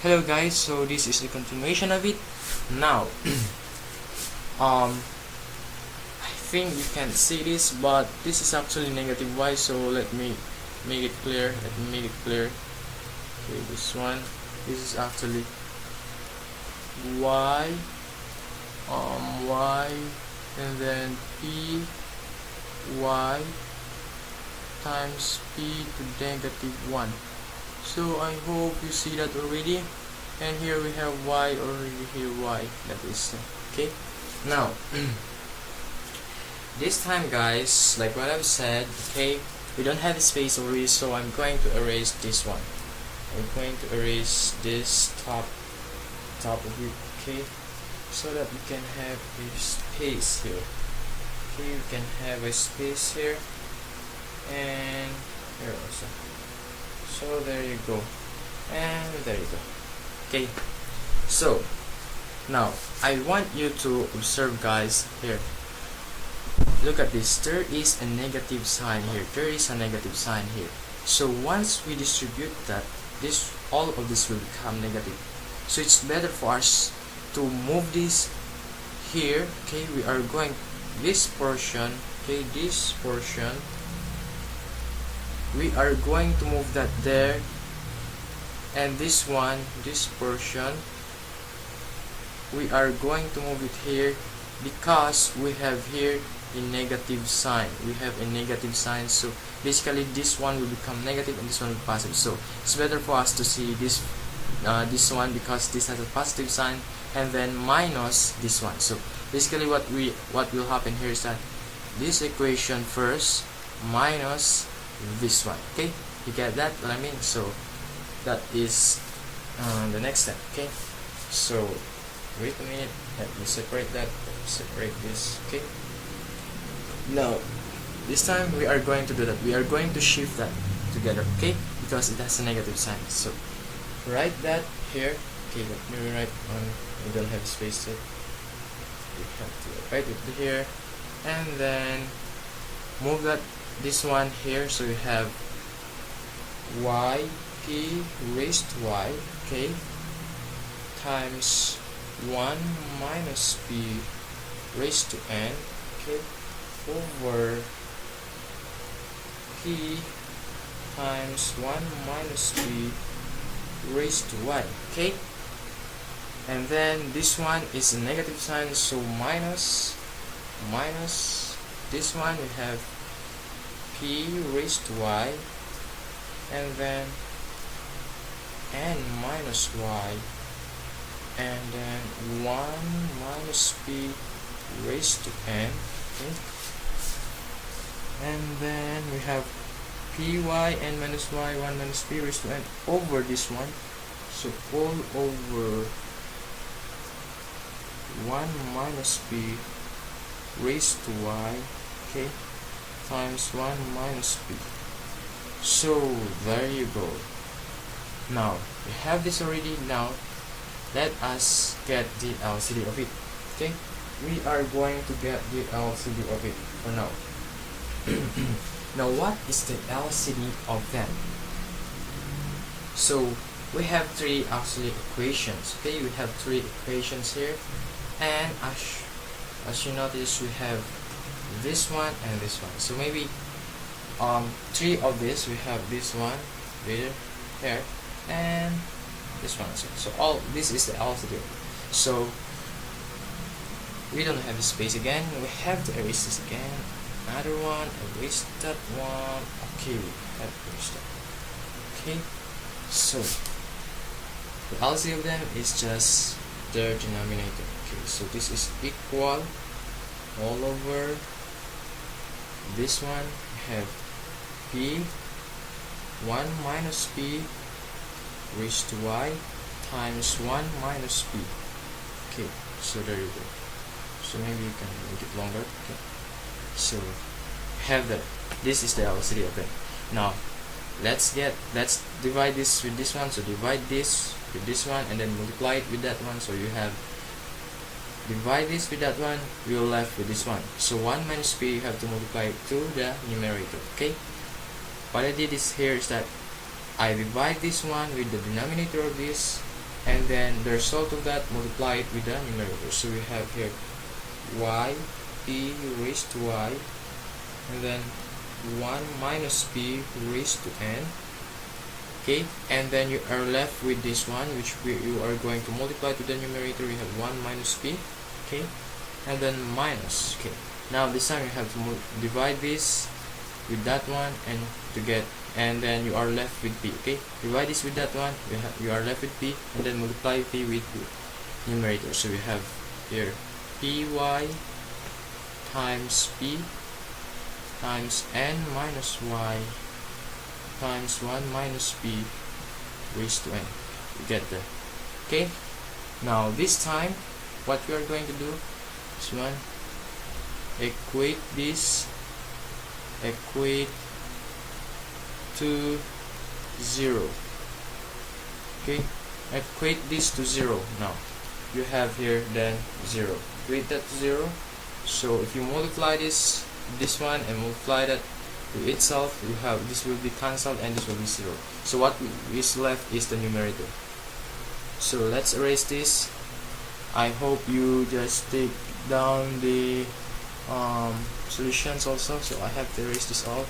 Hello guys, so this is the continuation of it. Now I think you can't see this, but this is actually negative y, so let me make it clear. Okay, this one, this is actually y, y, and then p y times p to negative 1. So I hope you see that already. And here we have y already, here y, that is okay. Now this time guys, like what I've said, okay, we don't have space already, so I'm going to erase this one. I'm going to erase this top of it, okay, so that we can have a space here. Okay, we can have a space here and here also. So there you go, and there you go. Okay, so now I want you to observe guys here. Look at this, there is a negative sign here, so once we distribute that, all of this will become negative. So it's better for us to move this here. Okay, we are going this portion, okay, we are going to move that there, and this portion we are going to move it here, because we have here a negative sign. So basically this one will become negative and this one will be positive. So it's better for us to see this one, because this has a positive sign, and then minus this one. So basically what will happen here is that this equation first minus this one. Okay, you get that what I mean? So that is the next step. Okay, so wait a minute, let me separate this. Okay, now this time we are going to do that, we are going to shift that together, okay, because it has a negative sign. So write that here. Okay, let me write on, we don't have space yet, we have to write it here, and then move this one here. So we have y p raised to y, okay, times 1 minus p raised to n, okay, over p times 1 minus p raised to y, okay, and then this one is a negative sign, so minus this one, we have p raised to y, and then n minus y, and then 1 minus p raised to n, okay, and then we have py n minus y, 1 minus p raised to n over this one, so all over 1 minus p raised to y, okay, times 1 minus p. So there you go. Now we have this already. Now let us get the LCD of it. Okay, we are going to get the LCD of it for now. Now what is the LCD of them? So we have three actually equations. Okay, we have three equations here, and as you notice, we have this one and this one. So maybe three of this, we have this one here, and this one. So all this is the LCD. So we don't have the space again, we have to erase this again. Another one, erase that one. Okay, we have erased that. Okay, so the LCD of them is just their denominator. Okay, so this is equal all over this one. We have p 1 minus p raised to y times 1 minus p. Okay, so there you go. So maybe you can make it longer. Okay, so have that. This is the LCD of it. Now let's divide this with this one. So divide this with this one and then multiply it with that one. So you have divide this with that one, we are left with this one. So 1 minus p, you have to multiply it to the numerator. Okay, what I did is here is that I divide this one with the denominator of this, and then the result of that, multiply it with the numerator. So we have here y p raised to y, and then 1 minus p raised to n. Okay, and then you are left with this one, which you are going to multiply to the numerator. You have 1 minus p, okay, and then minus. Okay, now this time you have to divide this with that one and to get, and then you are left with p. Okay, divide this with that one, you are left with p, and then multiply p with the numerator. So we have here py times p times n minus y times 1 minus p raised to n. You get that? Okay, now this time what we are going to do is one, equate this, equate to 0. Okay, equate this to 0. Now you have here then 0, equate that to 0. So if you multiply this one and multiply that to itself, you have this will be cancelled and this will be 0. So what is left is the numerator. So let's erase this. I hope you just take down the solutions also. So I have to erase this all.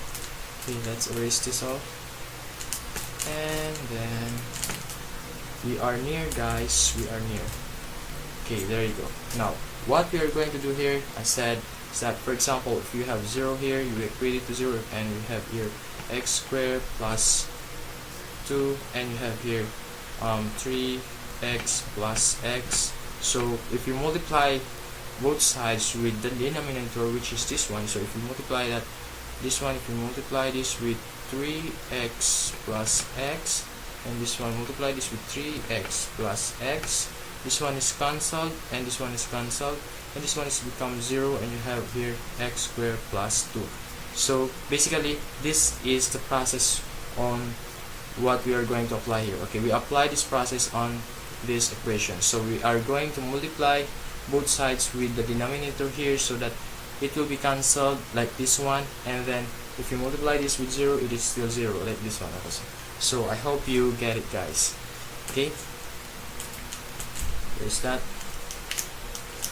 Okay, let's erase this all, and then we are near, guys, we are near. Okay, there you go. Now what we are going to do here, I said, is that, for example, if you have 0 here, you equate it to 0, and you have here x squared plus 2, and you have here 3x plus x. So if you multiply both sides with the denominator, which is this one, so if you multiply that, this one, if you multiply this with 3x plus x, and this one multiply this with 3x plus x, this one is cancelled and this one is cancelled, and this one is become 0, and you have here x squared plus 2. So basically this is the process on what we are going to apply here. Okay, we apply this process on this equation. So we are going to multiply both sides with the denominator here, so that it will be cancelled like this one, and then if you multiply this with 0, it is still 0 like this one also. So I hope you get it, guys. Okay, there's that,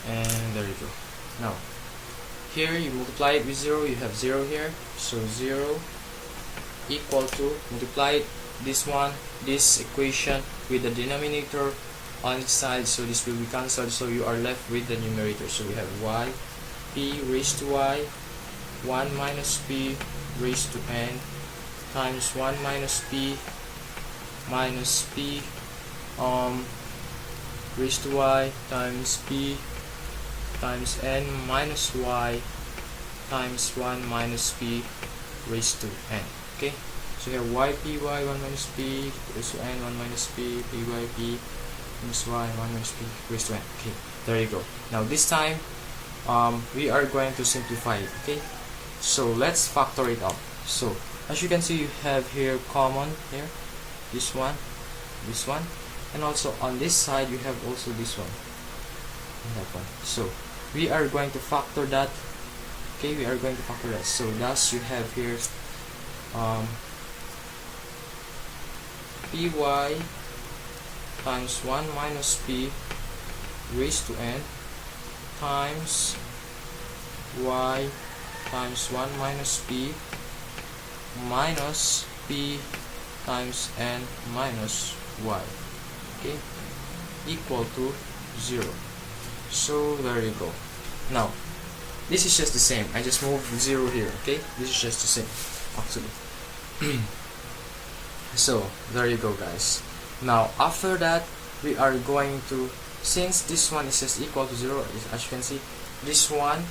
and there you go. Now here you multiply it with 0, you have 0 here, so 0 equal to, multiply this one, this equation with the denominator on its side, so this will be cancelled, so you are left with the numerator. So we have y p raised to y 1 minus p raised to n times 1 minus p raised to y times p times n minus y times 1 minus p raised to n. Okay, so we have ypy 1 minus p raised to n 1 minus p pyp minus y 1 minus p raised to n. Okay, there you go. Now this time we are going to simplify it. Okay, so let's factor it out. So as you can see, you have here common here this one, and also on this side you have also this one and that one. So we are going to factor that. Okay, we are going to factor that. So thus you have here py times 1 minus p raised to n times y times 1 minus p minus p times n minus y, okay, equal to 0. So there you go. Now this is just the same, I just moved 0 here. Okay, this is just the same actually. So there you go, guys. Now after that, we are going to, since this one is just equal to 0, as you can see, this one,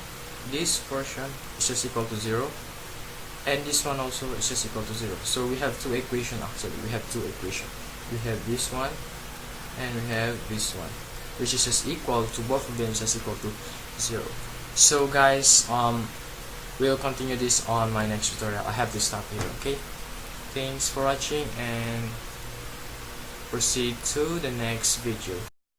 this portion is just equal to 0, and this one also is just equal to 0. So we have two equations actually. We have two equations. We have this one and we have this one, which is just equal to, both of them is just equal to 0. So guys, we'll continue this on my next tutorial. I have to stop here. Okay, thanks for watching, and proceed to the next video.